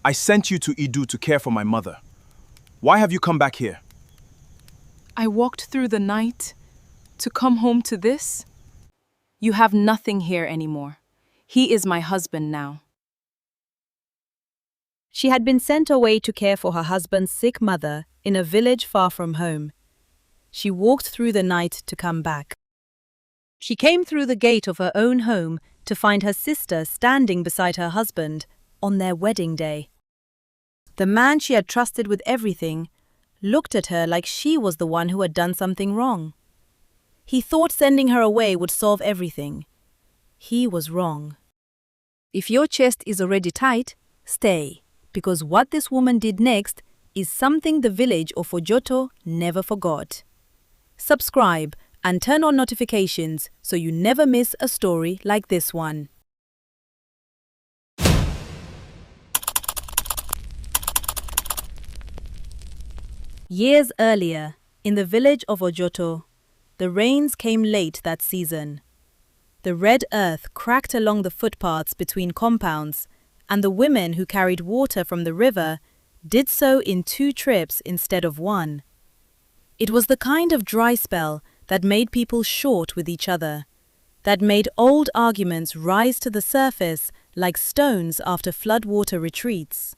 I sent you to Idu to care for my mother. Why have you come back here? I walked through the night to come home to this. You have nothing here anymore. He is my husband now. She had been sent away to care for her husband's sick mother in a village far from home. She walked through the night to come back. She came through the gate of her own home to find her sister standing beside her husband on their wedding day. The man she had trusted with everything looked at her like she was the one who had done something wrong. He thought sending her away would solve everything. He was wrong. If your chest is already tight, stay, because what this woman did next is something the village of Ojoto never forgot. Subscribe and turn on notifications so you never miss a story like this one. Years earlier, in the village of Ojoto, the rains came late that season. The red earth cracked along the footpaths between compounds, and the women who carried water from the river did so in 2 trips instead of 1. It was the kind of dry spell that made people short with each other, that made old arguments rise to the surface like stones after floodwater retreats.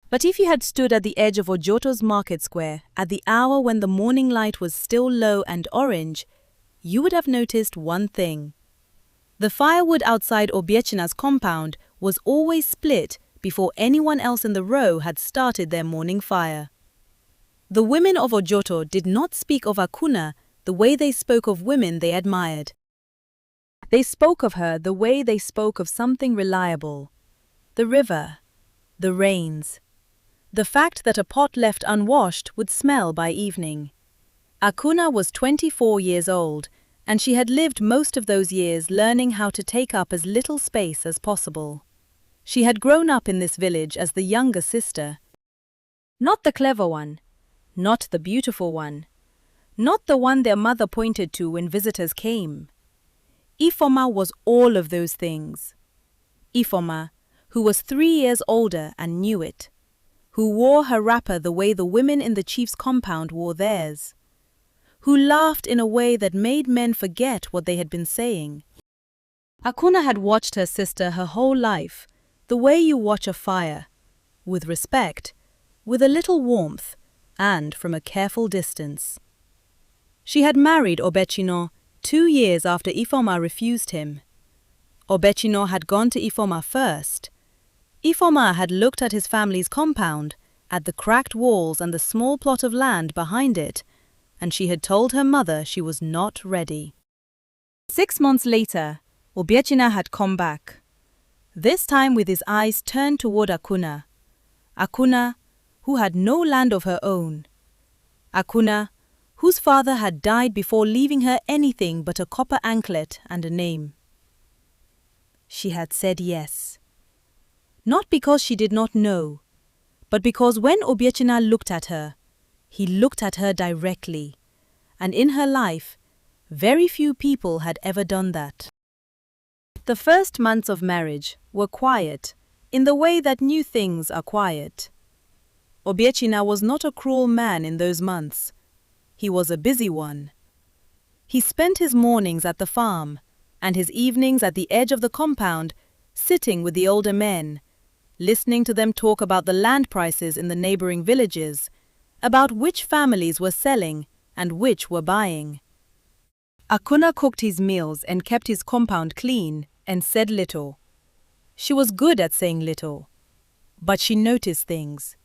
But if you had stood at the edge of Ojoto's market square at the hour when the morning light was still low and orange, you would have noticed one thing. The firewood outside Obiechina's compound was always split before anyone else in the row had started their morning fire. The women of Ojoto did not speak of Akunna the way they spoke of women they admired. They spoke of her the way they spoke of something reliable: the river, the rains, the fact that a pot left unwashed would smell by evening. Akunna was 24 years old, and she had lived most of those years learning how to take up as little space as possible. She had grown up in this village as the younger sister. Not the clever one, not the beautiful one, not the one their mother pointed to when visitors came. Ifoma was all of those things. Ifoma, who was 3 years older and knew it, who wore her wrapper the way the women in the chief's compound wore theirs, who laughed in a way that made men forget what they had been saying. Akunna had watched her sister her whole life, the way you watch a fire, with respect, with a little warmth, and from a careful distance. She had married Obechino 2 years after Ifoma refused him. Obechino had gone to Ifoma first. Ifoma had looked at his family's compound, at the cracked walls and the small plot of land behind it, and she had told her mother she was not ready. 6 months later, Obiechina had come back, this time with his eyes turned toward Akunna. Akunna, who had no land of her own. Akunna, whose father had died before leaving her anything but a copper anklet and a name. She had said yes. Not because she did not know, but because when Obiechina looked at her, he looked at her directly, and in her life, very few people had ever done that. The first months of marriage were quiet, in the way that new things are quiet. Obiechina was not a cruel man in those months. He was a busy one. He spent his mornings at the farm, and his evenings at the edge of the compound, sitting with the older men, listening to them talk about the land prices in the neighboring villages, about which families were selling and which were buying. Akunna cooked his meals and kept his compound clean and said little. She was good at saying little, but she noticed things.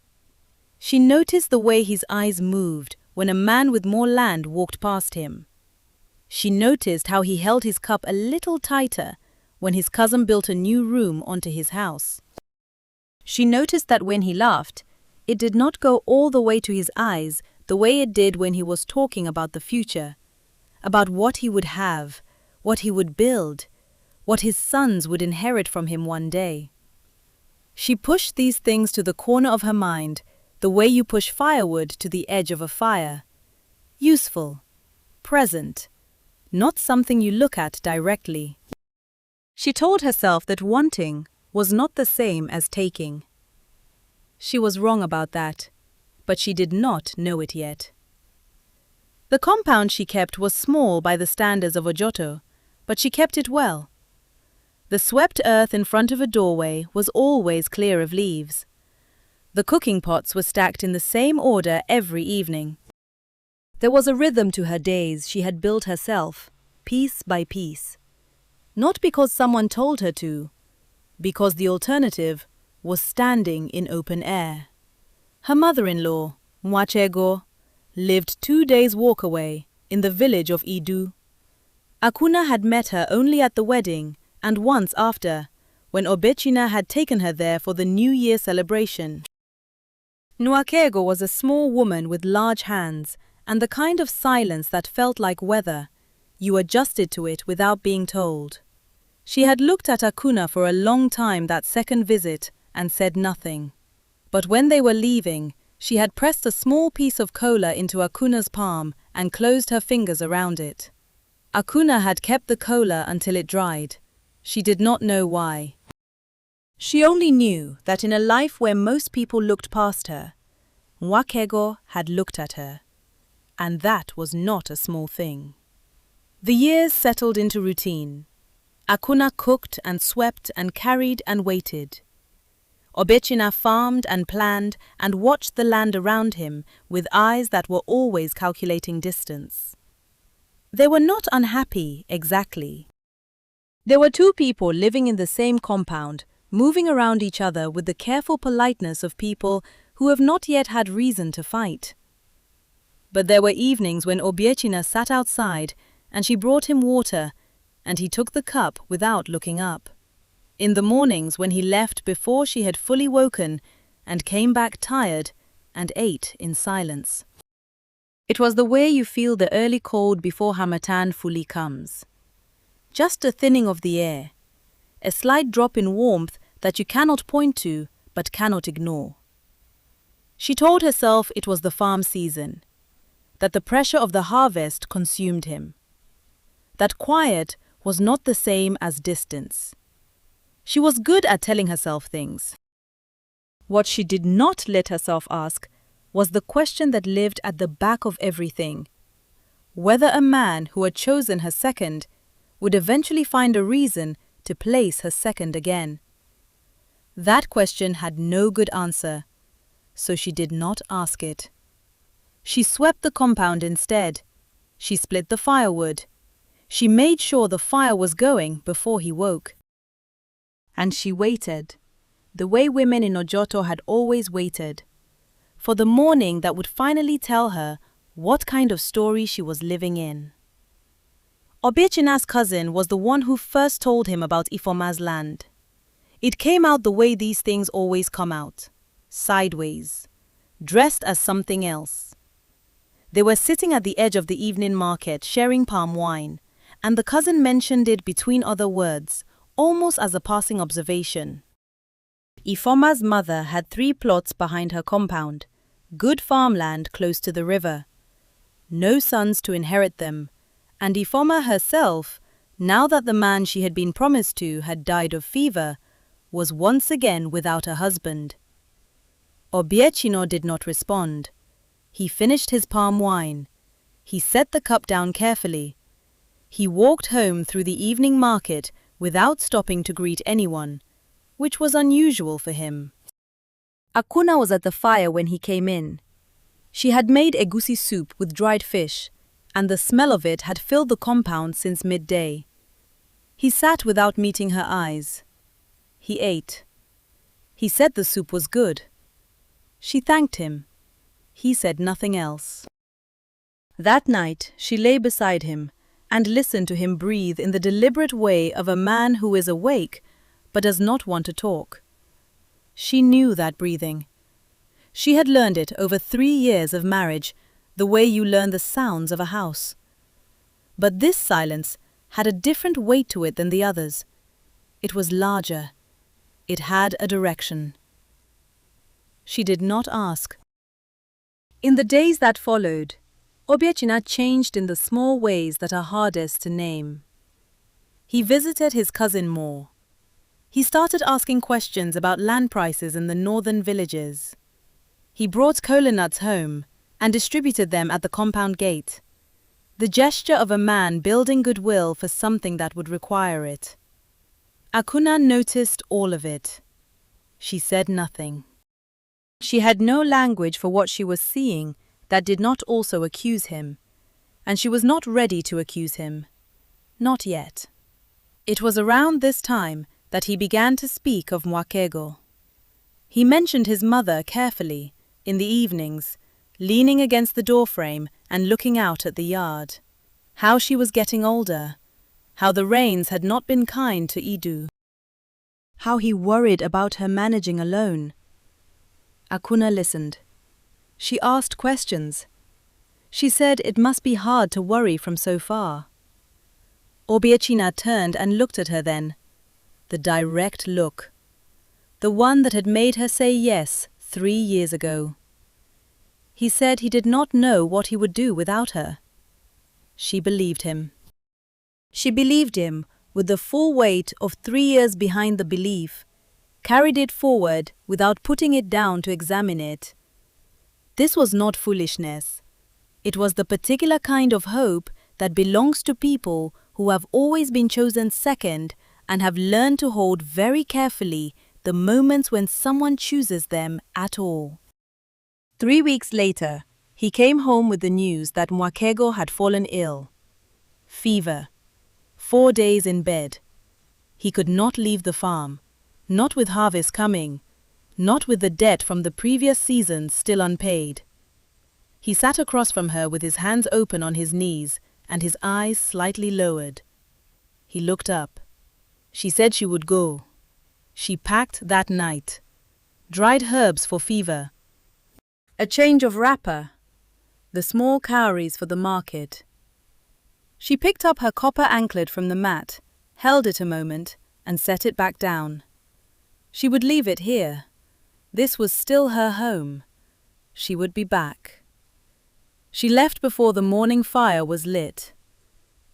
She noticed the way his eyes moved when a man with more land walked past him. She noticed how he held his cup a little tighter when his cousin built a new room onto his house. She noticed that when he laughed, it did not go all the way to his eyes the way it did when he was talking about the future, about what he would have, what he would build, what his sons would inherit from him one day. She pushed these things to the corner of her mind, the way you push firewood to the edge of a fire. Useful, present, not something you look at directly. She told herself that wanting was not the same as taking. She was wrong about that, but she did not know it yet. The compound she kept was small by the standards of Ojoto, but she kept it well. The swept earth in front of a doorway was always clear of leaves. The cooking pots were stacked in the same order every evening. There was a rhythm to her days she had built herself, piece by piece. Not because someone told her to, because the alternative was standing in open air. Her mother-in-law, Mwachego, lived 2 days' walk away in the village of Idu. Akunna had met her only at the wedding and once after, when Obechina had taken her there for the New Year celebration. Nwakego was a small woman with large hands and the kind of silence that felt like weather. You adjusted to it without being told. She had looked at Akunna for a long time that second visit and said nothing. But when they were leaving, she had pressed a small piece of kola into Akunna's palm and closed her fingers around it. Akunna had kept the kola until it dried. She did not know why. She only knew that in a life where most people looked past her, Nwakego had looked at her. And that was not a small thing. The years settled into routine. Akunna cooked and swept and carried and waited. Obechina farmed and planned and watched the land around him with eyes that were always calculating distance. They were not unhappy, exactly. There were two people living in the same compound, moving around each other with the careful politeness of people who have not yet had reason to fight. But there were evenings when Obiechina sat outside and she brought him water, and he took the cup without looking up. In the mornings when he left before she had fully woken and came back tired and ate in silence. It was the way you feel the early cold before Harmattan fully comes. Just a thinning of the air, a slight drop in warmth that you cannot point to but cannot ignore. She told herself it was the farm season, that the pressure of the harvest consumed him, that quiet was not the same as distance. She was good at telling herself things. What she did not let herself ask was the question that lived at the back of everything: whether a man who had chosen her second would eventually find a reason to place her second again. That question had no good answer, so she did not ask it. She swept the compound instead. She split the firewood. She made sure the fire was going before he woke. And she waited, the way women in Ojoto had always waited, for the morning that would finally tell her what kind of story she was living in. Obechina's cousin was the one who first told him about Ifoma's land. It came out the way these things always come out, sideways, dressed as something else. They were sitting at the edge of the evening market sharing palm wine, and the cousin mentioned it between other words, almost as a passing observation. Ifoma's mother had 3 plots behind her compound, good farmland close to the river. No sons to inherit them, and Ifoma herself, now that the man she had been promised to had died of fever, was once again without a husband. Obiechino did not respond. He finished his palm wine. He set the cup down carefully. He walked home through the evening market without stopping to greet anyone, which was unusual for him. Akunna was at the fire when he came in. She had made egusi soup with dried fish, and the smell of it had filled the compound since midday. He sat without meeting her eyes. He ate. He said the soup was good. She thanked him. He said nothing else. That night she lay beside him and listened to him breathe in the deliberate way of a man who is awake but does not want to talk. She knew that breathing. She had learned it over 3 years of marriage, the way you learn the sounds of a house. But this silence had a different weight to it than the others. It was larger. It had a direction. She did not ask. In the days that followed, Obiechina changed in the small ways that are hardest to name. He visited his cousin more. He started asking questions about land prices in the northern villages. He brought kola nuts home and distributed them at the compound gate, the gesture of a man building goodwill for something that would require it. Akunna noticed all of it. She said nothing. She had no language for what she was seeing that did not also accuse him, and she was not ready to accuse him. Not yet. It was around this time that he began to speak of Mwakego. He mentioned his mother carefully, in the evenings, leaning against the doorframe and looking out at the yard. How she was getting older. How the rains had not been kind to Idu. How he worried about her managing alone. Akunna listened. She asked questions. She said it must be hard to worry from so far. Obiachina turned and looked at her then. The direct look. The one that had made her say yes 3 years ago. He said he did not know what he would do without her. She believed him. She believed him with the full weight of 3 years behind the belief, carried it forward without putting it down to examine it. This was not foolishness. It was the particular kind of hope that belongs to people who have always been chosen second and have learned to hold very carefully the moments when someone chooses them at all. 3 weeks later, he came home with the news that Mwakego had fallen ill. Fever. 4 days in bed. He could not leave the farm, not with harvest coming, not with the debt from the previous season still unpaid. He sat across from her with his hands open on his knees and his eyes slightly lowered. He looked up. She said she would go. She packed that night. Dried herbs for fever. A change of wrapper. The small cowries for the market. She picked up her copper anklet from the mat, held it a moment, and set it back down. She would leave it here. This was still her home. She would be back. She left before the morning fire was lit.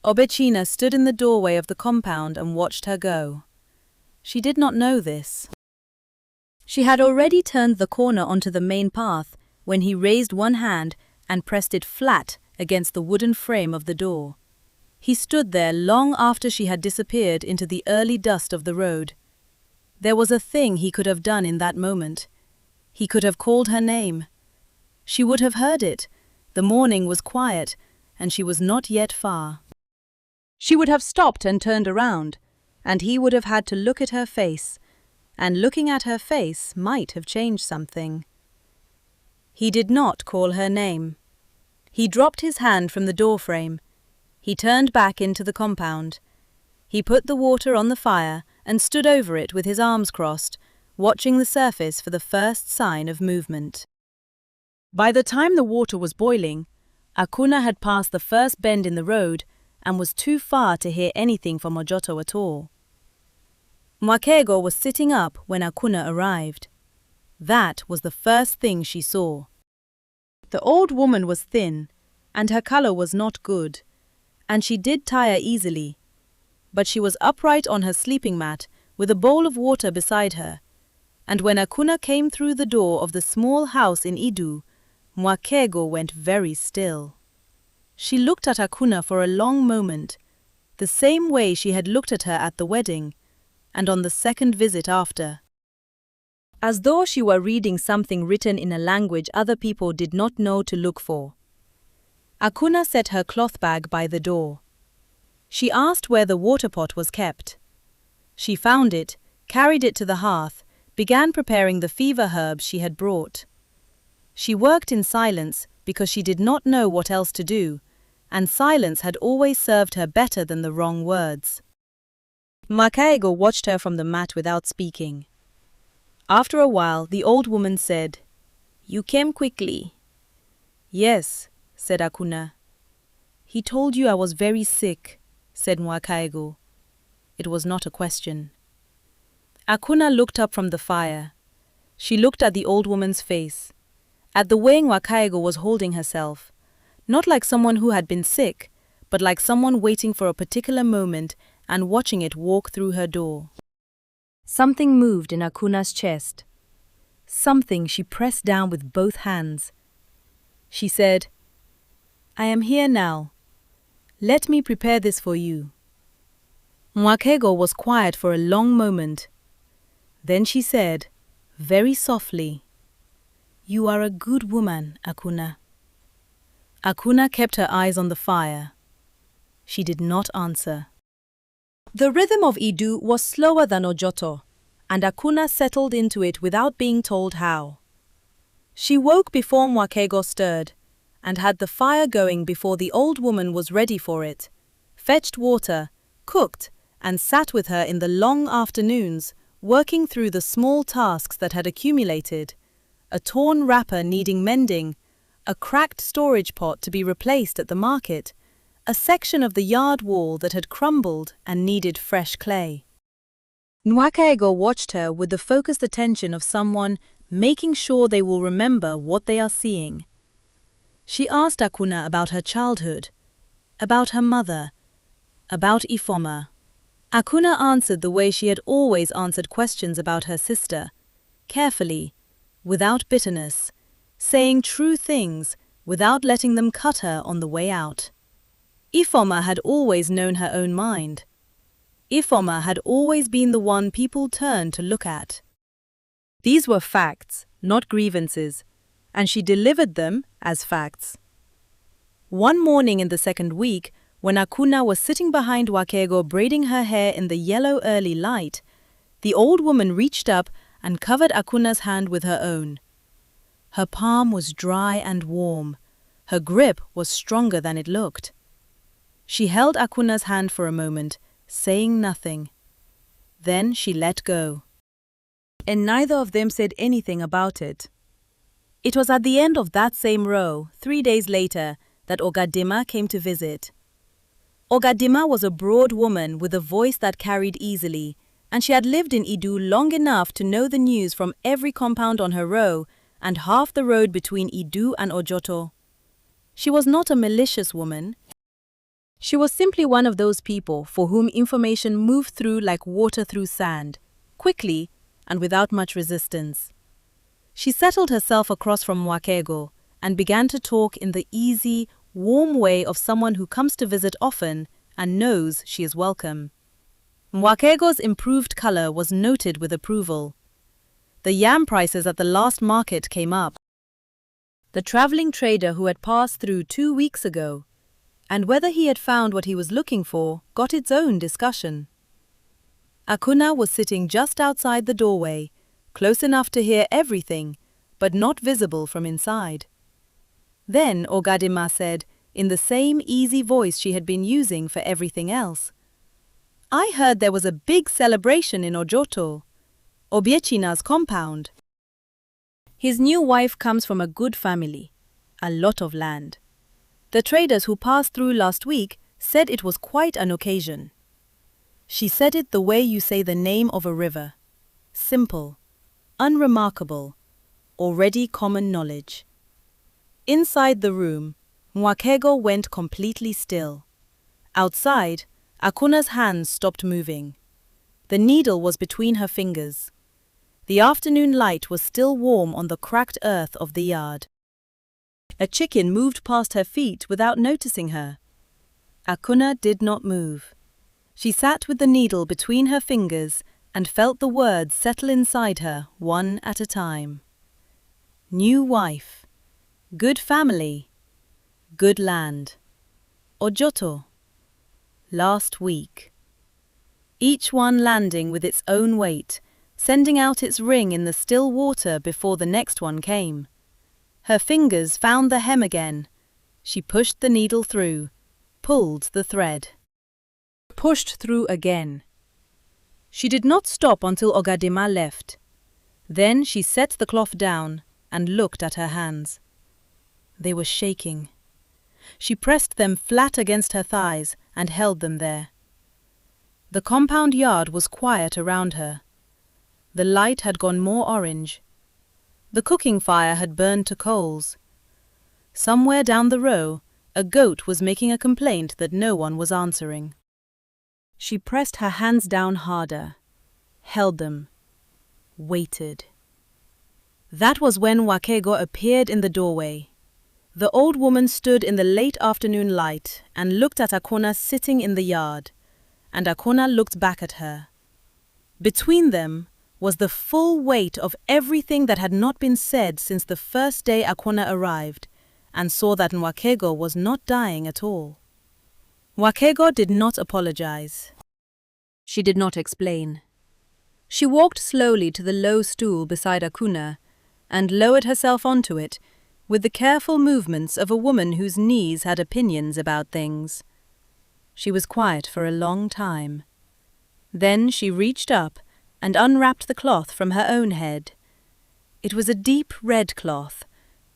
Obechina stood in the doorway of the compound and watched her go. She did not know this. She had already turned the corner onto the main path when he raised one hand and pressed it flat against the wooden frame of the door. He stood there long after she had disappeared into the early dust of the road. There was a thing he could have done in that moment. He could have called her name. She would have heard it. The morning was quiet, and she was not yet far. She would have stopped and turned around, and he would have had to look at her face, and looking at her face might have changed something. He did not call her name. He dropped his hand from the doorframe. He turned back into the compound. He put the water on the fire and stood over it with his arms crossed, watching the surface for the first sign of movement. By the time the water was boiling, Akunna had passed the first bend in the road and was too far to hear anything from Ojoto at all. Mwakego was sitting up when Akunna arrived. That was the first thing she saw. The old woman was thin, and her color was not good, and she did tire easily. But she was upright on her sleeping mat with a bowl of water beside her, and when Akunna came through the door of the small house in Idu, Mwakego went very still. She looked at Akunna for a long moment, the same way she had looked at her at the wedding, and on the second visit after. As though she were reading something written in a language other people did not know to look for. Akunna set her cloth bag by the door. She asked where the water pot was kept. She found it, carried it to the hearth, began preparing the fever herbs she had brought. She worked in silence because she did not know what else to do, and silence had always served her better than the wrong words. Mwakego watched her from the mat without speaking. After a while, the old woman said, "You came quickly." "Yes," said Akunna. "He told you I was very sick," said Mwakego. It was not a question. Akunna looked up from the fire. She looked at the old woman's face, at the way Mwakego was holding herself, not like someone who had been sick, but like someone waiting for a particular moment and watching it walk through her door. Something moved in Akunna's chest. Something she pressed down with both hands. She said, "I am here now. Let me prepare this for you." Mwakego was quiet for a long moment. Then she said, very softly, "You are a good woman, Akunna." Akunna kept her eyes on the fire. She did not answer. The rhythm of Idu was slower than Ojoto, and Akunna settled into it without being told how. She woke before Mwakego stirred, and had the fire going before the old woman was ready for it, fetched water, cooked, and sat with her in the long afternoons, working through the small tasks that had accumulated: a torn wrapper needing mending, a cracked storage pot to be replaced at the market, a section of the yard wall that had crumbled and needed fresh clay. Nwakego watched her with the focused attention of someone making sure they will remember what they are seeing. She asked Akunna about her childhood, about her mother, about Ifoma. Akunna answered the way she had always answered questions about her sister, carefully, without bitterness, saying true things without letting them cut her on the way out. Ifoma had always known her own mind. Ifoma had always been the one people turned to look at. These were facts, not grievances, and she delivered them as facts. One morning in the second week, when Akunna was sitting behind Mwakego braiding her hair in the yellow early light, the old woman reached up and covered Akunna's hand with her own. Her palm was dry and warm. Her grip was stronger than it looked. She held Akunna's hand for a moment, saying nothing. Then she let go. And neither of them said anything about it. It was at the end of that same row, 3 days later, that Ogadima came to visit. Ogadima was a broad woman with a voice that carried easily, and she had lived in Idu long enough to know the news from every compound on her row and half the road between Idu and Ojoto. She was not a malicious woman. She was simply one of those people for whom information moved through like water through sand, quickly and without much resistance. She settled herself across from Mwakego and began to talk in the easy, warm way of someone who comes to visit often and knows she is welcome. Mwakego's improved color was noted with approval. The yam prices at the last market came up. The traveling trader who had passed through 2 weeks ago, and whether he had found what he was looking for, got its own discussion. Akunna was sitting just outside the doorway, close enough to hear everything, but not visible from inside. Then Ogadima said, in the same easy voice she had been using for everything else, "I heard there was a big celebration in Ojoto, Obiechina's compound. His new wife comes from a good family, a lot of land. The traders who passed through last week said it was quite an occasion." She said it the way you say the name of a river. Simple, unremarkable, already common knowledge. Inside the room, Mwakego went completely still. Outside, Akunna's hands stopped moving. The needle was between her fingers. The afternoon light was still warm on the cracked earth of the yard. A chicken moved past her feet without noticing her. Akunna did not move. She sat with the needle between her fingers and felt the words settle inside her one at a time. New wife. Good family. Good land. Ojoto. Last week. Each one landing with its own weight, sending out its ring in the still water before the next one came. Her fingers found the hem again. She pushed the needle through, pulled the thread. Pushed through again. She did not stop until Ogadima left. Then she set the cloth down and looked at her hands. They were shaking. She pressed them flat against her thighs and held them there. The compound yard was quiet around her. The light had gone more orange. The cooking fire had burned to coals. Somewhere down the row, a goat was making a complaint that no one was answering. She pressed her hands down harder. held them, waited. That was when Wakego appeared in the doorway. The old woman stood in the late afternoon light and looked at Akunna sitting in the yard, and Akunna looked back at her. Between them was the full weight of everything that had not been said since the first day Akunna arrived and saw that Wakego was not dying at all. Wakego did not apologize. She did not explain. She walked slowly to the low stool beside Akunna and lowered herself onto it with the careful movements of a woman whose knees had opinions about things. She was quiet for a long time. Then she reached up and unwrapped the cloth from her own head. It was a deep red cloth,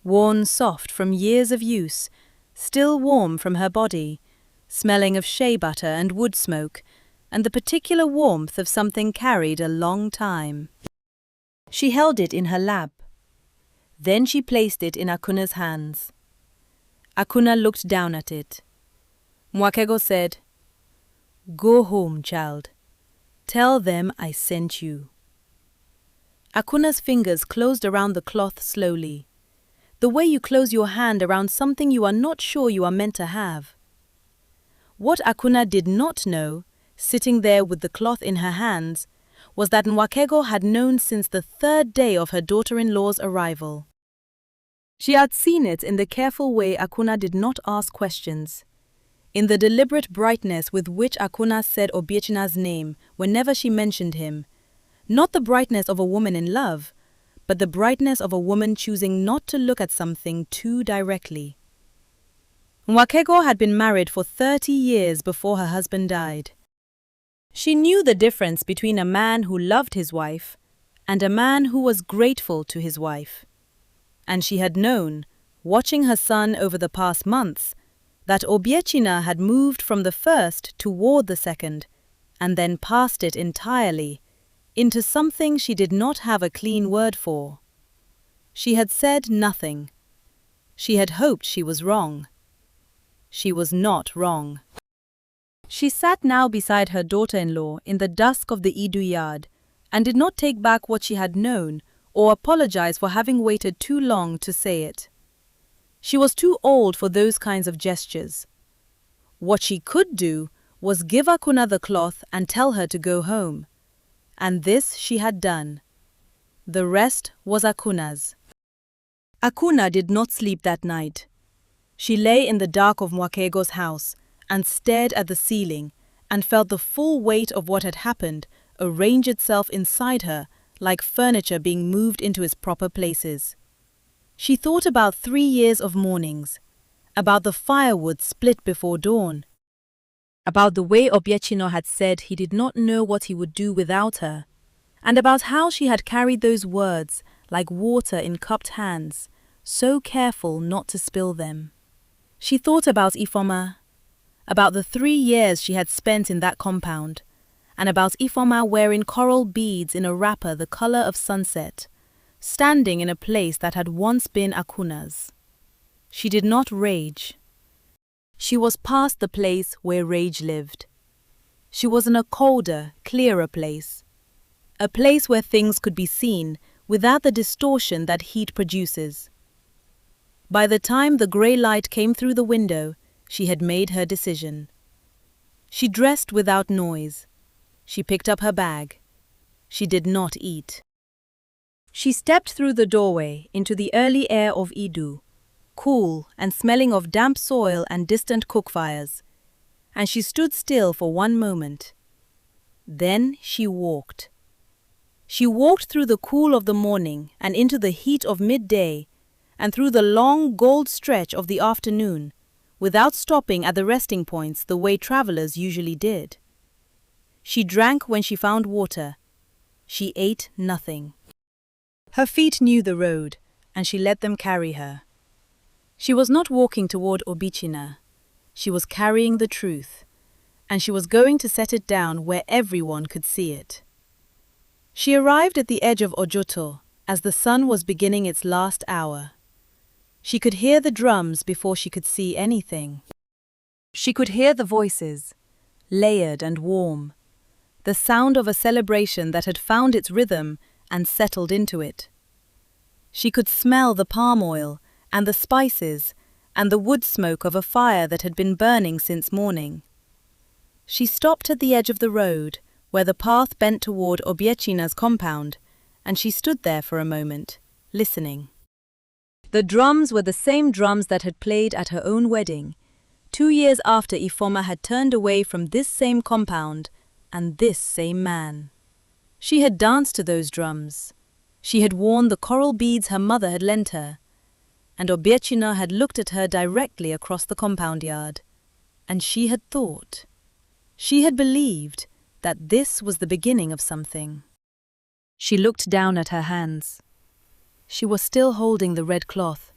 worn soft from years of use, still warm from her body, smelling of shea butter and wood smoke, and the particular warmth of something carried a long time. She held it in her lap. Then she placed it in Akunna's hands. Akunna looked down at it. Wakego said, "Go home, child. Tell them I sent you." Akunna's fingers closed around the cloth slowly, the way you close your hand around something you are not sure you are meant to have. What Akunna did not know, sitting there with the cloth in her hands, was that Wakego had known since the third day of her daughter-in-law's arrival. She had seen it in the careful way Akunna did not ask questions, in the deliberate brightness with which Akunna said Obiechina's name whenever she mentioned him, not the brightness of a woman in love, but the brightness of a woman choosing not to look at something too directly. Wakego had been married for 30 years before her husband died. She knew the difference between a man who loved his wife and a man who was grateful to his wife. And she had known, watching her son over the past months, that Obiechina had moved from the first toward the second, and then past it entirely, into something she did not have a clean word for. She had said nothing. She had hoped she was wrong. She was not wrong. She sat now beside her daughter-in-law in the dusk of the Idu yard, and did not take back what she had known or apologize for having waited too long to say it. She was too old for those kinds of gestures. What she could do was give Akunna the cloth and tell her to go home. And this she had done. The rest was Akunna's. Akunna did not sleep that night. She lay in the dark of Mwakego's house and stared at the ceiling and felt the full weight of what had happened arrange itself inside her like furniture being moved into its proper places. She thought about 3 years of mornings, about the firewood split before dawn, about the way Obiechino had said he did not know what he would do without her, and about how she had carried those words like water in cupped hands, so careful not to spill them. She thought about Ifeoma, about the 3 years she had spent in that compound, and about Ifeoma wearing coral beads in a wrapper the color of sunset, standing in a place that had once been Akunna's. She did not rage. She was past the place where rage lived. She was in a colder, clearer place, a place where things could be seen without the distortion that heat produces. By the time the grey light came through the window, she had made her decision. She dressed without noise. She picked up her bag. She did not eat. She stepped through the doorway into the early air of Idu, cool and smelling of damp soil and distant cook fires, and she stood still for one moment. Then she walked. She walked through the cool of the morning and into the heat of midday, and through the long gold stretch of the afternoon, without stopping at the resting points the way travelers usually did. She drank when she found water. She ate nothing. Her feet knew the road, and she let them carry her. She was not walking toward Obiechina. She was carrying the truth, and she was going to set it down where everyone could see it. She arrived at the edge of Ojoto as the sun was beginning its last hour. She could hear the drums before she could see anything. She could hear the voices, layered and warm, the sound of a celebration that had found its rhythm and settled into it. She could smell the palm oil and the spices and the wood smoke of a fire that had been burning since morning. She stopped at the edge of the road, where the path bent toward Obiecina's compound, and she stood there for a moment, listening. The drums were the same drums that had played at her own wedding, 2 years after Ifoma had turned away from this same compound and this same man. She had danced to those drums. She had worn the coral beads her mother had lent her, and Obiecina had looked at her directly across the compound yard, and she had thought, she had believed that this was the beginning of something. She looked down at her hands. She was still holding the red cloth.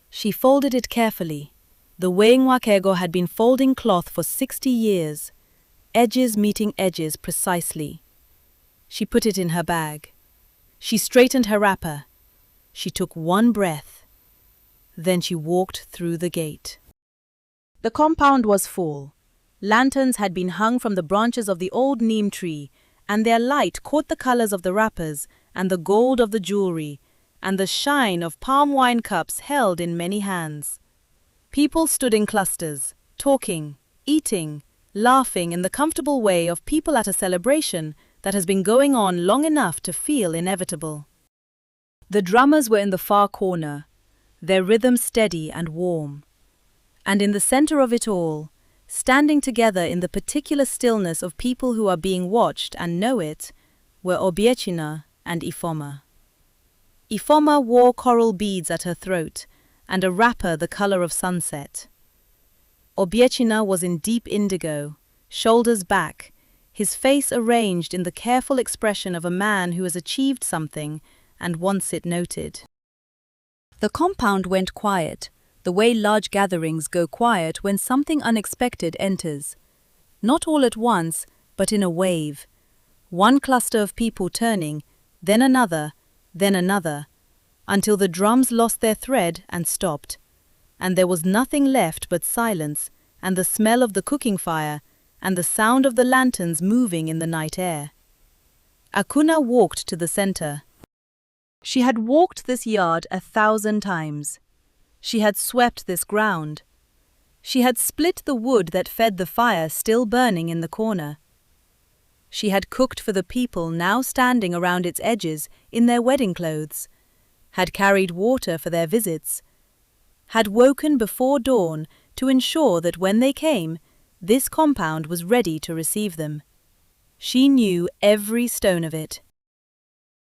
She folded it carefully. The Weingwakego had been folding cloth for 60 years, edges meeting edges precisely. She put it in her bag. She straightened her wrapper. She took one breath. Then she walked through the gate. The compound was full. Lanterns had been hung from the branches of the old neem tree, and their light caught the colors of the wrappers and the gold of the jewelry and the shine of palm wine cups held in many hands. People stood in clusters, talking, eating, laughing in the comfortable way of people at a celebration that has been going on long enough to feel inevitable. The drummers were in the far corner, their rhythm steady and warm. And in the center of it all, standing together in the particular stillness of people who are being watched and know it, were Obiecina and Ifoma. Ifoma wore coral beads at her throat and a wrapper the color of sunset. Obiecina was in deep indigo, shoulders back, his face arranged in the careful expression of a man who has achieved something and wants it noted. The compound went quiet, the way large gatherings go quiet when something unexpected enters. Not all at once, but in a wave. One cluster of people turning, then another, until the drums lost their thread and stopped, and there was nothing left but silence and the smell of the cooking fire and the sound of the lanterns moving in the night air. Akunna walked to the center. She had walked this yard 1,000 times. She had swept this ground. She had split the wood that fed the fire still burning in the corner. She had cooked for the people now standing around its edges in their wedding clothes, had carried water for their visits, had woken before dawn to ensure that when they came, this compound was ready to receive them. She knew every stone of it.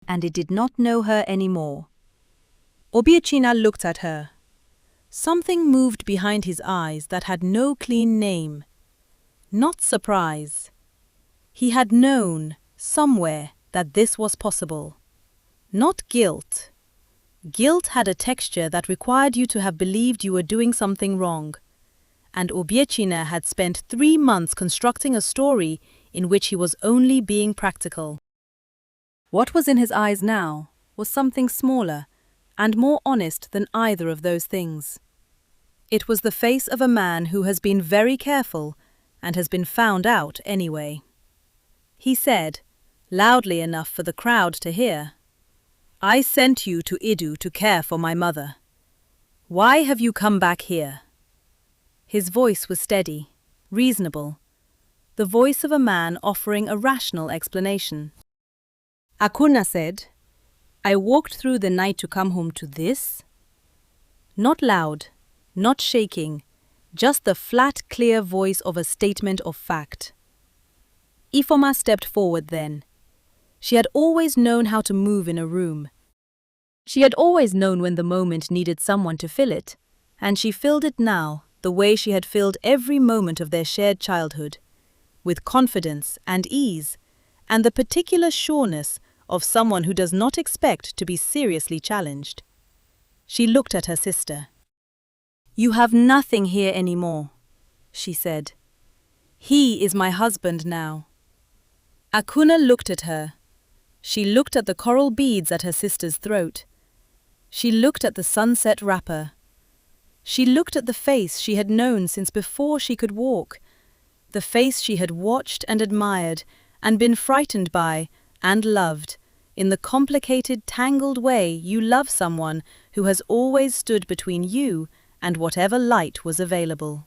And it did not know her anymore. Obiecina looked at her. Something moved behind his eyes that had no clean name. Not surprise. He had known, somewhere, that this was possible. Not guilt. Guilt had a texture that required you to have believed you were doing something wrong. And Obiecina had spent 3 months constructing a story in which he was only being practical. What was in his eyes now was something smaller and more honest than either of those things. It was the face of a man who has been very careful and has been found out anyway. He said, loudly enough for the crowd to hear, "I sent you to Idu to care for my mother. Why have you come back here?" His voice was steady, reasonable, the voice of a man offering a rational explanation. Akunna said, "I walked through the night to come home to this." Not loud, not shaking, just the flat, clear voice of a statement of fact. Ifoma stepped forward then. She had always known how to move in a room. She had always known when the moment needed someone to fill it, and she filled it now the way she had filled every moment of their shared childhood, with confidence and ease, and the particular sureness of someone who does not expect to be seriously challenged. She looked at her sister. "You have nothing here anymore," she said. "He is my husband now." Akunna looked at her. She looked at the coral beads at her sister's throat. She looked at the sunset wrapper. She looked at the face she had known since before she could walk, the face she had watched and admired and been frightened by, and loved, in the complicated, tangled way you love someone who has always stood between you and whatever light was available.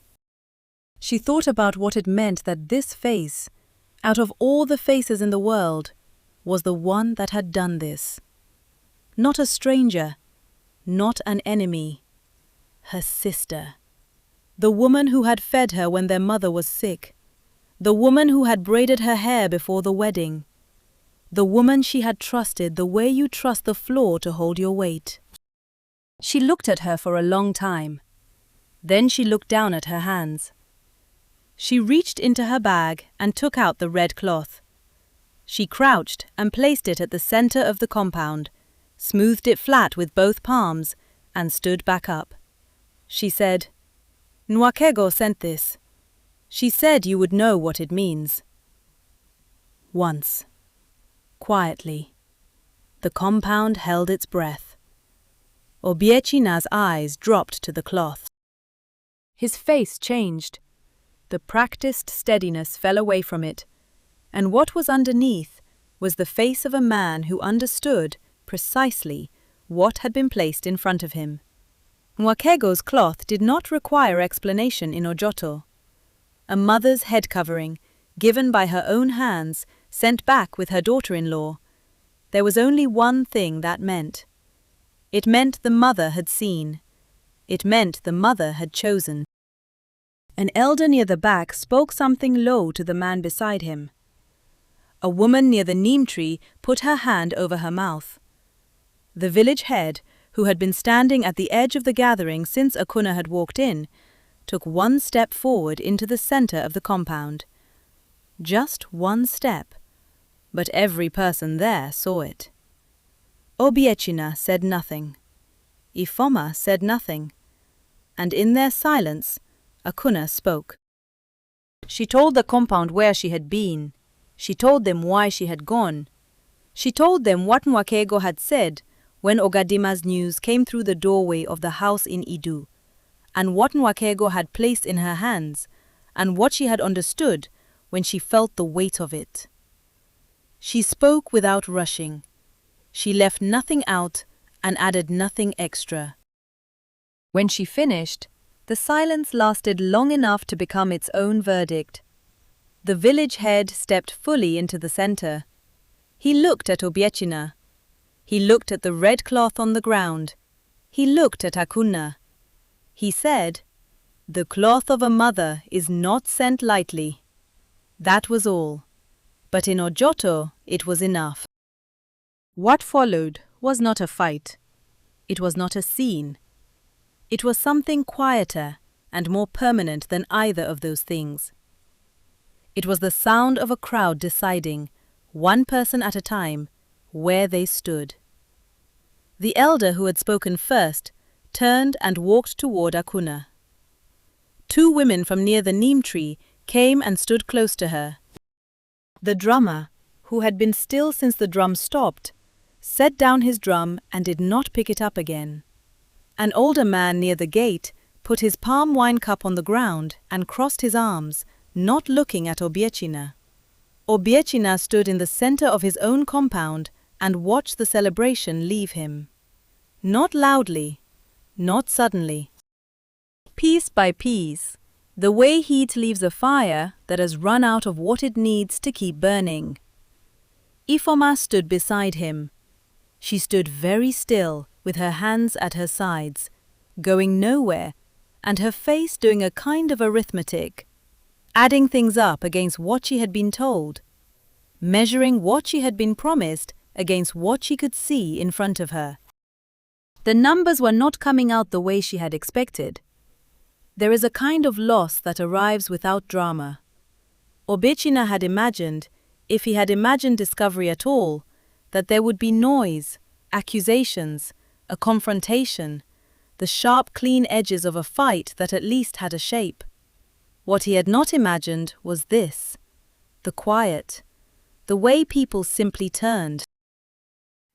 She thought about what it meant that this face, out of all the faces in the world, was the one that had done this. Not a stranger, not an enemy, her sister. The woman who had fed her when their mother was sick. The woman who had braided her hair before the wedding. The woman she had trusted the way you trust the floor to hold your weight. She looked at her for a long time. Then she looked down at her hands. She reached into her bag and took out the red cloth. She crouched and placed it at the center of the compound, smoothed it flat with both palms, and stood back up. She said, "Nwakego sent this. She said you would know what it means." Once, quietly, the compound held its breath. Obiechina's eyes dropped to the cloth. His face changed. The practiced steadiness fell away from it, and what was underneath was the face of a man who understood precisely what had been placed in front of him. Nwakego's cloth did not require explanation in Ojoto. A mother's head covering, given by her own hands, sent back with her daughter-in-law. There was only one thing that meant. It meant the mother had seen. It meant the mother had chosen. An elder near the back spoke something low to the man beside him. A woman near the neem tree put her hand over her mouth. The village head, who had been standing at the edge of the gathering since Akunna had walked in, took one step forward into the center of the compound. Just one step, but every person there saw it. Obiechina said nothing. Ifoma said nothing. And in their silence, Akunna spoke. She told the compound where she had been. She told them why she had gone. She told them what Nwakego had said when Ogadima's news came through the doorway of the house in Idu, and what Nwakego had placed in her hands, and what she had understood when she felt the weight of it. She spoke without rushing. She left nothing out and added nothing extra. When she finished, the silence lasted long enough to become its own verdict. The village head stepped fully into the center. He looked at Obiechina. He looked at the red cloth on the ground. He looked at Akunna. He said, "The cloth of a mother is not sent lightly." That was all. But in Ojoto, it was enough. What followed was not a fight. It was not a scene. It was something quieter and more permanent than either of those things. It was the sound of a crowd deciding, one person at a time, where they stood. The elder who had spoken first turned and walked toward Akunna. Two women from near the neem tree came and stood close to her. The drummer, who had been still since the drum stopped, set down his drum and did not pick it up again. An older man near the gate put his palm wine cup on the ground and crossed his arms, not looking at Obiechina. Obiechina stood in the center of his own compound and watched the celebration leave him. Not loudly, not suddenly. Piece by piece, the way heat leaves a fire that has run out of what it needs to keep burning. Ifoma stood beside him. She stood very still, with her hands at her sides, going nowhere, and her face doing a kind of arithmetic, adding things up against what she had been told, measuring what she had been promised against what she could see in front of her. The numbers were not coming out the way she had expected. There is a kind of loss that arrives without drama. Obiechina had imagined, if he had imagined discovery at all, that there would be noise, accusations, a confrontation, the sharp, clean edges of a fight that at least had a shape. What he had not imagined was this, the quiet, the way people simply turned.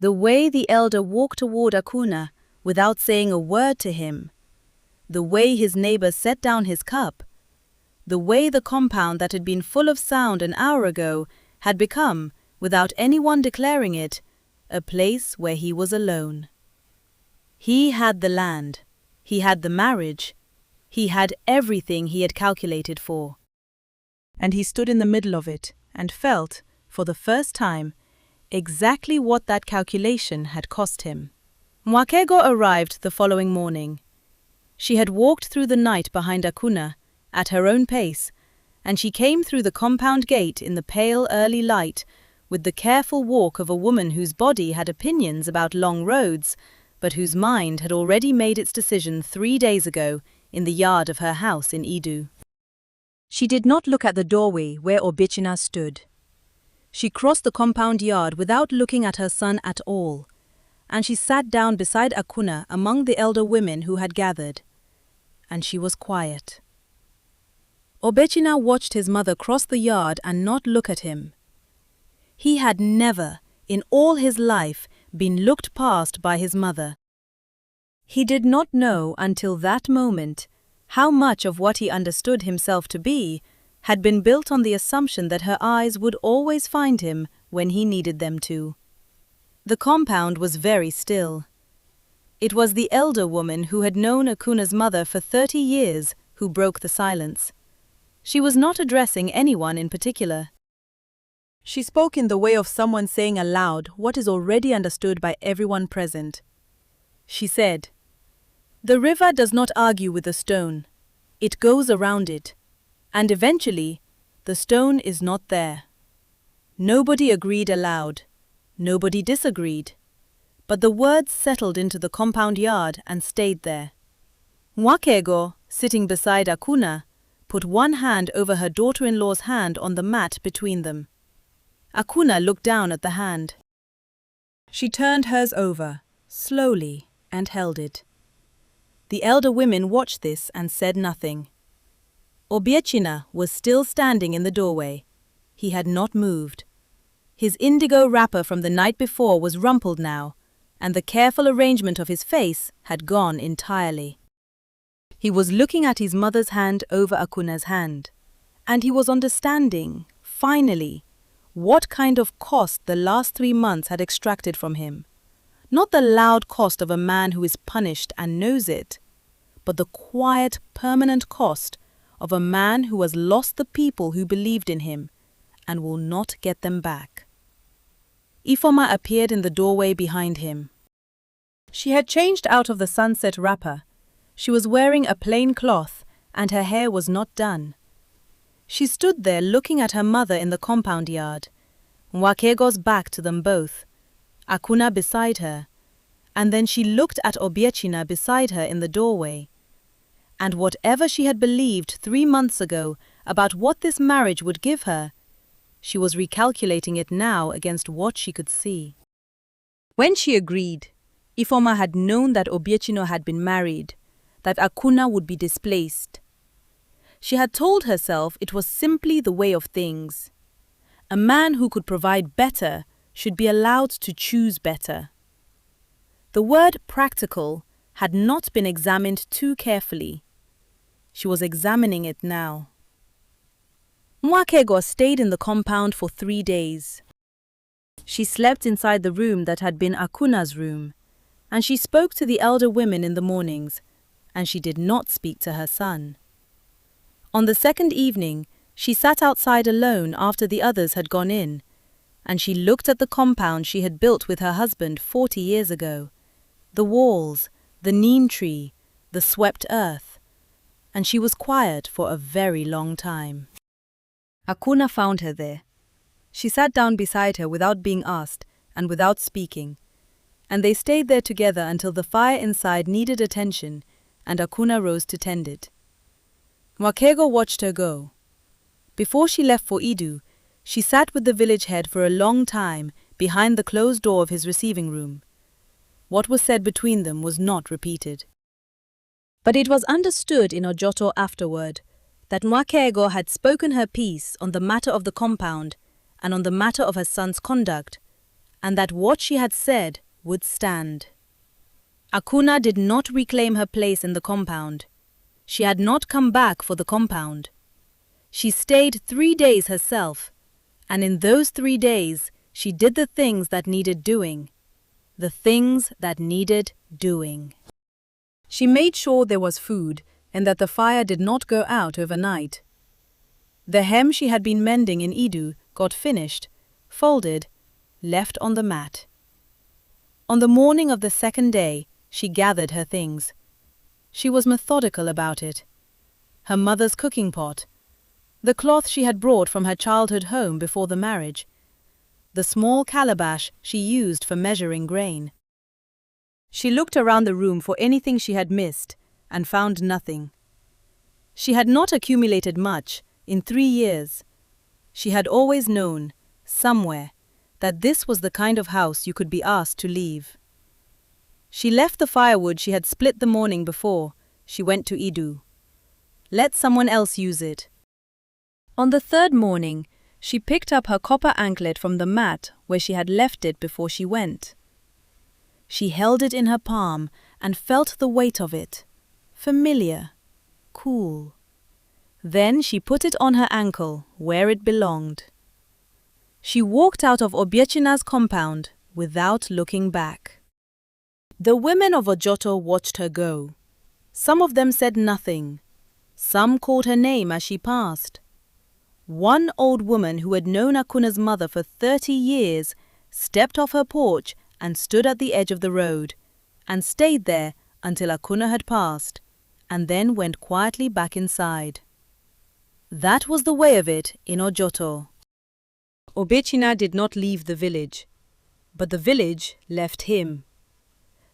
The way the elder walked toward Akunna without saying a word to him. The way his neighbor set down his cup. The way the compound that had been full of sound an hour ago had become, without anyone declaring it, a place where he was alone. He had the land, he had the marriage, he had everything he had calculated for. And he stood in the middle of it and felt, for the first time, exactly what that calculation had cost him. Mwakego arrived the following morning. She had walked through the night behind Akunna, at her own pace, and she came through the compound gate in the pale early light, with the careful walk of a woman whose body had opinions about long roads, but whose mind had already made its decision 3 days ago in the yard of her house in Idu. She did not look at the doorway where Obichina stood. She crossed the compound yard without looking at her son at all, and she sat down beside Akunna among the elder women who had gathered. And she was quiet. Obechina watched his mother cross the yard and not look at him. He had never, in all his life, been looked past by his mother. He did not know until that moment how much of what he understood himself to be had been built on the assumption that her eyes would always find him when he needed them to. The compound was very still. It was the elder woman who had known Akunna's mother for 30 years who broke the silence. She was not addressing anyone in particular. She spoke in the way of someone saying aloud what is already understood by everyone present. She said, "The river does not argue with the stone. It goes around it, and eventually, the stone is not there." Nobody agreed aloud. Nobody disagreed. But the words settled into the compound yard and stayed there. Mwakego, sitting beside Akunna, put one hand over her daughter-in-law's hand on the mat between them. Akunna looked down at the hand. She turned hers over, slowly, and held it. The elder women watched this and said nothing. Obiechina was still standing in the doorway. He had not moved. His indigo wrapper from the night before was rumpled now, and the careful arrangement of his face had gone entirely. He was looking at his mother's hand over Akunna's hand, and he was understanding, finally, what kind of cost the last 3 months had extracted from him. Not the loud cost of a man who is punished and knows it, but the quiet, permanent cost of a man who has lost the people who believed in him and will not get them back. Ifoma appeared in the doorway behind him. She had changed out of the sunset wrapper. She was wearing a plain cloth, and her hair was not done. She stood there looking at her mother in the compound yard, Mwakego's back to them both, Akunna beside her, and then she looked at Obiechina beside her in the doorway. And whatever she had believed 3 months ago about what this marriage would give her, she was recalculating it now against what she could see. When she agreed, Ifoma had known that Obiechino had been married, that Akunna would be displaced. She had told herself it was simply the way of things. A man who could provide better should be allowed to choose better. The word practical had not been examined too carefully. She was examining it now. Mwakego stayed in the compound for 3 days. She slept inside the room that had been Akunna's room, and she spoke to the elder women in the mornings, and she did not speak to her son. On the second evening, she sat outside alone after the others had gone in, and she looked at the compound she had built with her husband 40 years ago, the walls, the neem tree, the swept earth, and she was quiet for a very long time. Akunna found her there. She sat down beside her without being asked and without speaking, and they stayed there together until the fire inside needed attention and Akunna rose to tend it. Mwakego watched her go. Before she left for Idu, she sat with the village head for a long time behind the closed door of his receiving room. What was said between them was not repeated. But it was understood in Ojoto afterward that Mwakego had spoken her piece on the matter of the compound and on the matter of her son's conduct, and that what she had said would stand. Akunna did not reclaim her place in the compound. She had not come back for the compound. She stayed 3 days herself, And in those 3 days, she did the things that needed doing. The things that needed doing. She made sure there was food and that the fire did not go out overnight. The hem she had been mending in Idu got finished, folded, left on the mat. On the morning of the second day, she gathered her things. She was methodical about it. Her mother's cooking pot, the cloth she had brought from her childhood home before the marriage, the small calabash she used for measuring grain. She looked around the room for anything she had missed and found nothing. She had not accumulated much in 3 years. She had always known, somewhere, that this was the kind of house you could be asked to leave. She left the firewood she had split the morning before she went to Idu. Let someone else use it. On the third morning, she picked up her copper anklet from the mat where she had left it before she went. She held it in her palm and felt the weight of it. Familiar, cool. Then she put it on her ankle where it belonged. She walked out of Obiechina's compound without looking back. The women of Ojoto watched her go. Some of them said nothing. Some called her name as she passed. One old woman who had known Akunna's mother for 30 years stepped off her porch and stood at the edge of the road, and stayed there until Akunna had passed, and then went quietly back inside. That was the way of it in Ojoto. Obiechina did not leave the village, but the village left him.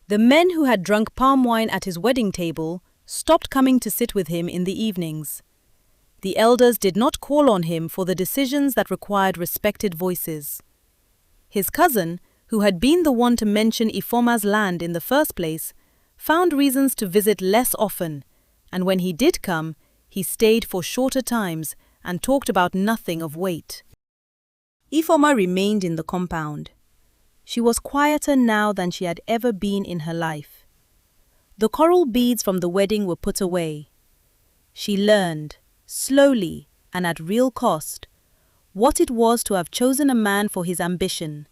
The men who had drunk palm wine at his wedding table stopped coming to sit with him in the evenings. The elders did not call on him for the decisions that required respected voices. His cousin, who had been the one to mention Ifoma's land in the first place, found reasons to visit less often, and when he did come, he stayed for shorter times and talked about nothing of weight. Ifoma remained in the compound. She was quieter now than she had ever been in her life. The coral beads from the wedding were put away. She learned, slowly and at real cost, what it was to have chosen a man for his ambition,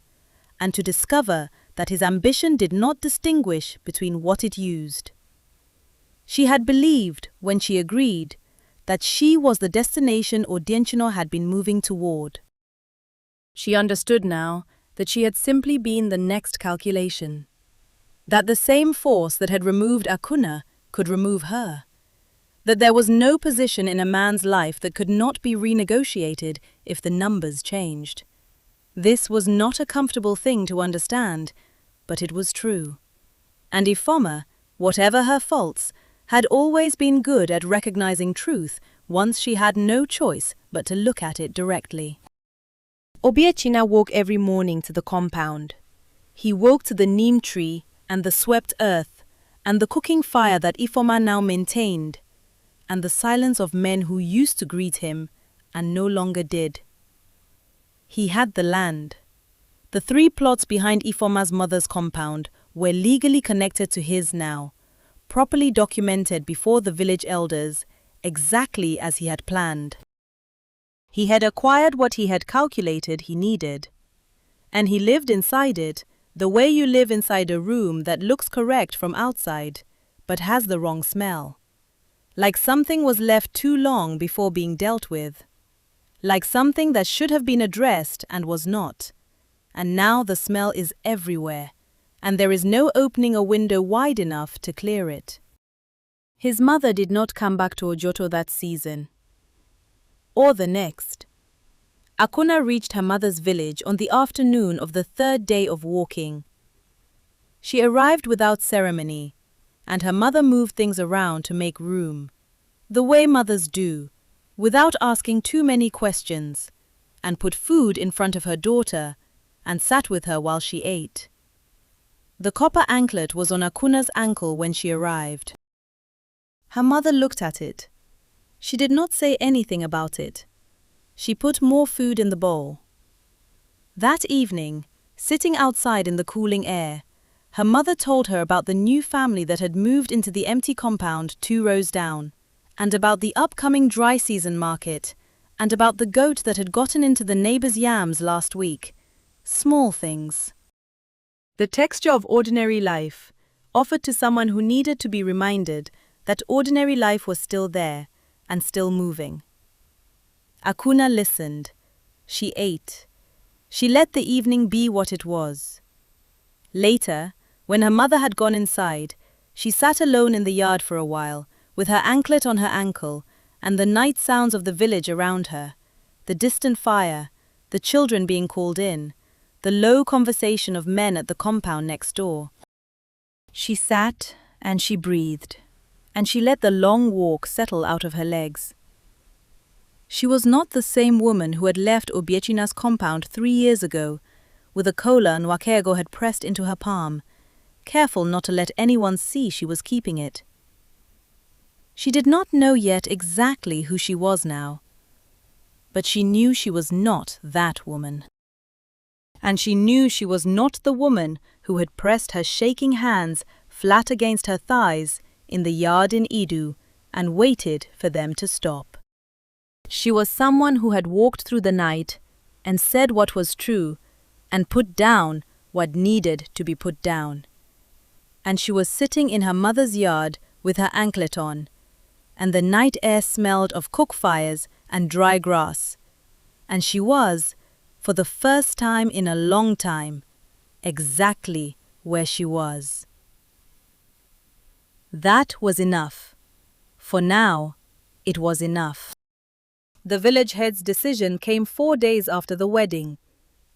and to discover that his ambition did not distinguish between what it used. She had believed, when she agreed, that she was the destination Audienchino had been moving toward. She understood now that she had simply been the next calculation, that the same force that had removed Akunna could remove her, that there was no position in a man's life that could not be renegotiated if the numbers changed. This was not a comfortable thing to understand, but it was true. And Ifoma, whatever her faults, had always been good at recognizing truth once she had no choice but to look at it directly. Obiechina woke every morning to the compound. He woke to the neem tree and the swept earth and the cooking fire that Ifoma now maintained, and the silence of men who used to greet him and no longer did. He had the land. The 3 plots behind Ifoma's mother's compound were legally connected to his now, properly documented before the village elders, exactly as he had planned. He had acquired what he had calculated he needed, and he lived inside it the way you live inside a room that looks correct from outside, but has the wrong smell. Like something was left too long before being dealt with. Like something that should have been addressed and was not. And now the smell is everywhere, and there is no opening a window wide enough to clear it. His mother did not come back to Ojoto that season, or the next. Akunna reached her mother's village on the afternoon of the 3rd day of walking. She arrived without ceremony, and her mother moved things around to make room, the way mothers do, without asking too many questions, and put food in front of her daughter, and sat with her while she ate. The copper anklet was on Akunna's ankle when she arrived. Her mother looked at it. She did not say anything about it. She put more food in the bowl. That evening, sitting outside in the cooling air, her mother told her about the new family that had moved into the empty compound 2 rows down, and about the upcoming dry season market, and about the goat that had gotten into the neighbor's yams last week. Small things. The texture of ordinary life, offered to someone who needed to be reminded that ordinary life was still there and still moving. Akunna listened. She ate. She let the evening be what it was. Later, when her mother had gone inside, she sat alone in the yard for a while, with her anklet on her ankle, and the night sounds of the village around her, the distant fire, the children being called in, the low conversation of men at the compound next door. She sat and she breathed, and she let the long walk settle out of her legs. She was not the same woman who had left Obiechina's compound 3 years ago, with a kola Nwakego had pressed into her palm, careful not to let anyone see she was keeping it. She did not know yet exactly who she was now, but she knew she was not that woman. And she knew she was not the woman who had pressed her shaking hands flat against her thighs in the yard in Idu and waited for them to stop. She was someone who had walked through the night and said what was true and put down what needed to be put down. And she was sitting in her mother's yard with her anklet on, and the night air smelled of cook fires and dry grass. And she was, for the first time in a long time, exactly where she was. That was enough. For now, it was enough. The village head's decision came 4 days after the wedding.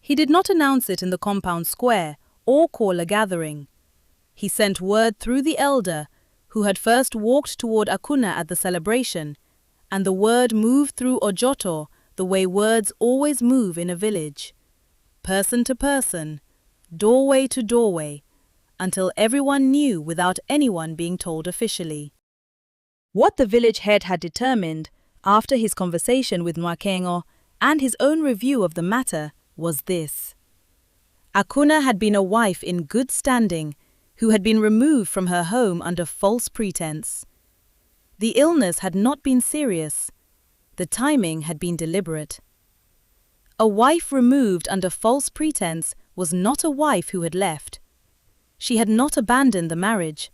He did not announce it in the compound square or call a gathering. He sent word through the elder, who had first walked toward Akunna at the celebration, and the word moved through Ojoto the way words always move in a village, person to person, doorway to doorway, until everyone knew without anyone being told officially. What the village head had determined, after his conversation with Nwakego and his own review of the matter, was this. Akunna had been a wife in good standing, who had been removed from her home under false pretense. The illness had not been serious. The timing had been deliberate. A wife removed under false pretense was not a wife who had left. She had not abandoned the marriage.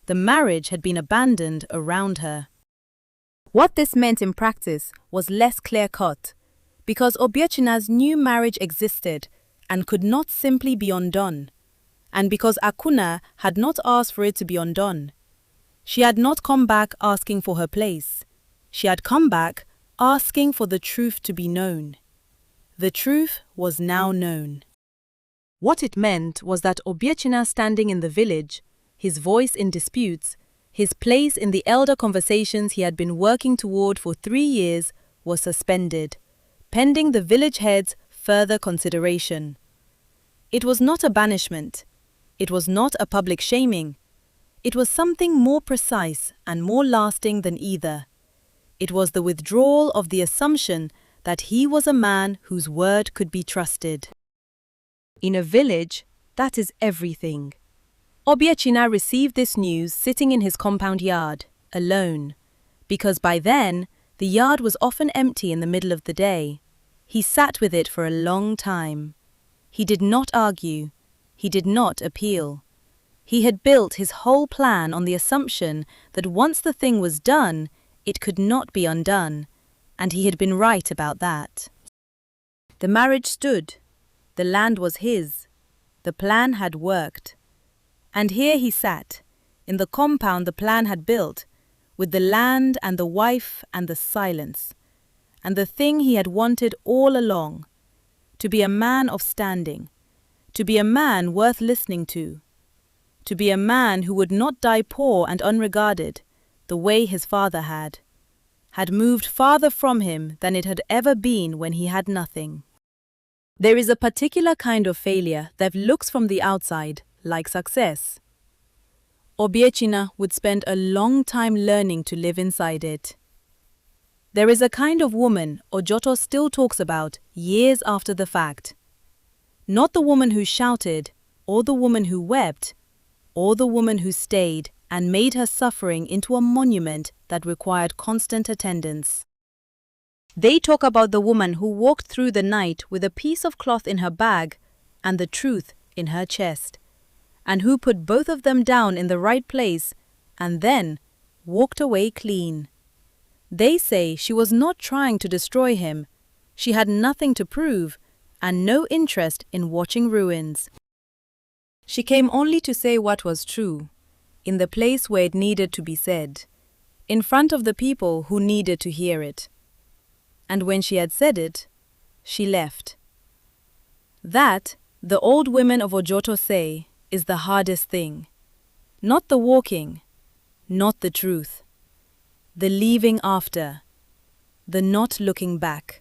The marriage had been abandoned around her. What this meant in practice was less clear-cut, because Obiechina's new marriage existed and could not simply be undone, and because Akunna had not asked for it to be undone. She had not come back asking for her place. She had come back asking for the truth to be known. The truth was now known. What it meant was that Obiechina standing in the village, his voice in disputes, his place in the elder conversations he had been working toward for 3 years, was suspended, pending the village head's further consideration. It was not a banishment. It was not a public shaming. It was something more precise and more lasting than either. It was the withdrawal of the assumption that he was a man whose word could be trusted. In a village, that is everything. Obiechina received this news sitting in his compound yard, alone, because by then, the yard was often empty in the middle of the day. He sat with it for a long time. He did not argue. He did not appeal. He had built his whole plan on the assumption that once the thing was done, it could not be undone, and he had been right about that. The marriage stood. The land was his. The plan had worked. And here he sat, in the compound the plan had built, with the land and the wife and the silence, and the thing he had wanted all along, to be a man of standing, to be a man worth listening to be a man who would not die poor and unregarded, the way his father had moved farther from him than it had ever been when he had nothing. There is a particular kind of failure that looks from the outside like success. Obiechina would spend a long time learning to live inside it. There is a kind of woman Ojoto still talks about years after the fact. Not the woman who shouted, or the woman who wept, or the woman who stayed and made her suffering into a monument that required constant attendance. They talk about the woman who walked through the night with a piece of cloth in her bag and the truth in her chest, and who put both of them down in the right place and then walked away clean. They say she was not trying to destroy him. She had nothing to prove and no interest in watching ruins. She came only to say what was true, in the place where it needed to be said, in front of the people who needed to hear it. And when she had said it, she left. That, the old women of Ojoto say, is the hardest thing. Not the walking, not the truth. The leaving after, the not looking back.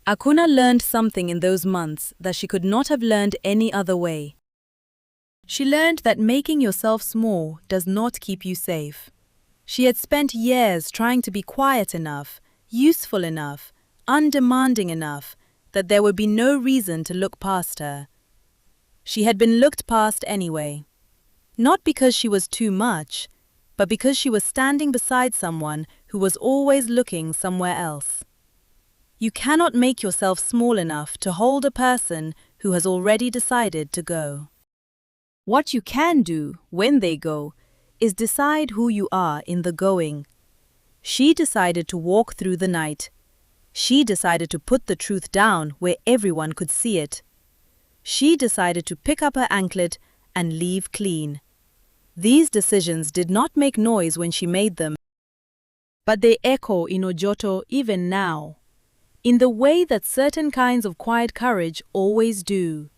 Akunna learned something in those months that she could not have learned any other way. She learned that making yourself small does not keep you safe. She had spent years trying to be quiet enough, useful enough, undemanding enough, that there would be no reason to look past her. She had been looked past anyway. Not because she was too much, but because she was standing beside someone who was always looking somewhere else. You cannot make yourself small enough to hold a person who has already decided to go. What you can do when they go is decide who you are in the going. She decided to walk through the night. She decided to put the truth down where everyone could see it. She decided to pick up her anklet and leave clean. These decisions did not make noise when she made them, but they echo in Ojoto even now, in the way that certain kinds of quiet courage always do.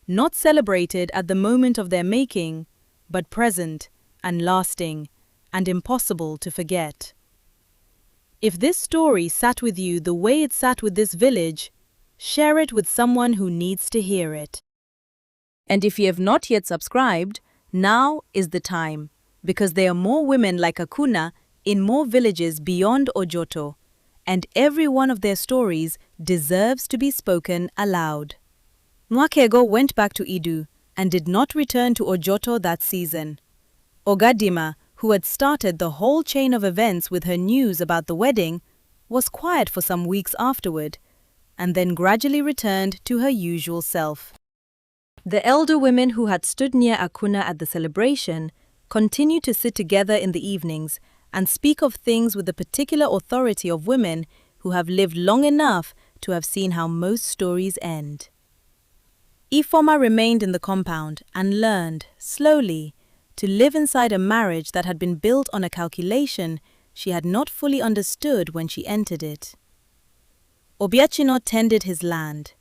Not celebrated at the moment of their making, but present and lasting and impossible to forget. If this story sat with you the way it sat with this village, share it with someone who needs to hear it. And if you have not yet subscribed, now is the time, because there are more women like Akunna in more villages beyond Ojoto, and every one of their stories deserves to be spoken aloud. Nwakego went back to Idu and did not return to Ojoto that season. Ogadima, who had started the whole chain of events with her news about the wedding, was quiet for some weeks afterward, and then gradually returned to her usual self. The elder women who had stood near Akunna at the celebration continued to sit together in the evenings and speak of things with the particular authority of women who have lived long enough to have seen how most stories end. Ifoma remained in the compound and learned, slowly, to live inside a marriage that had been built on a calculation she had not fully understood when she entered it. Obiachino tended his land.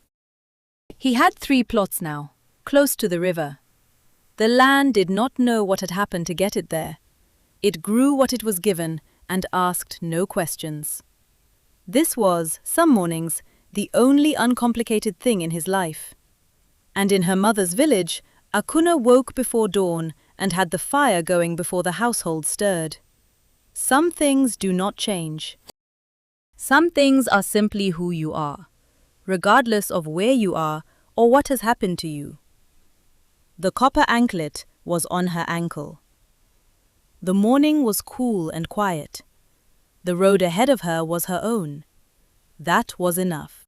He had 3 plots now, close to the river. The land did not know what had happened to get it there. It grew what it was given and asked no questions. This was, some mornings, the only uncomplicated thing in his life. And in her mother's village, Akunna woke before dawn and had the fire going before the household stirred. Some things do not change. Some things are simply who you are, regardless of where you are or what has happened to you. The copper anklet was on her ankle. The morning was cool and quiet. The road ahead of her was her own. That was enough.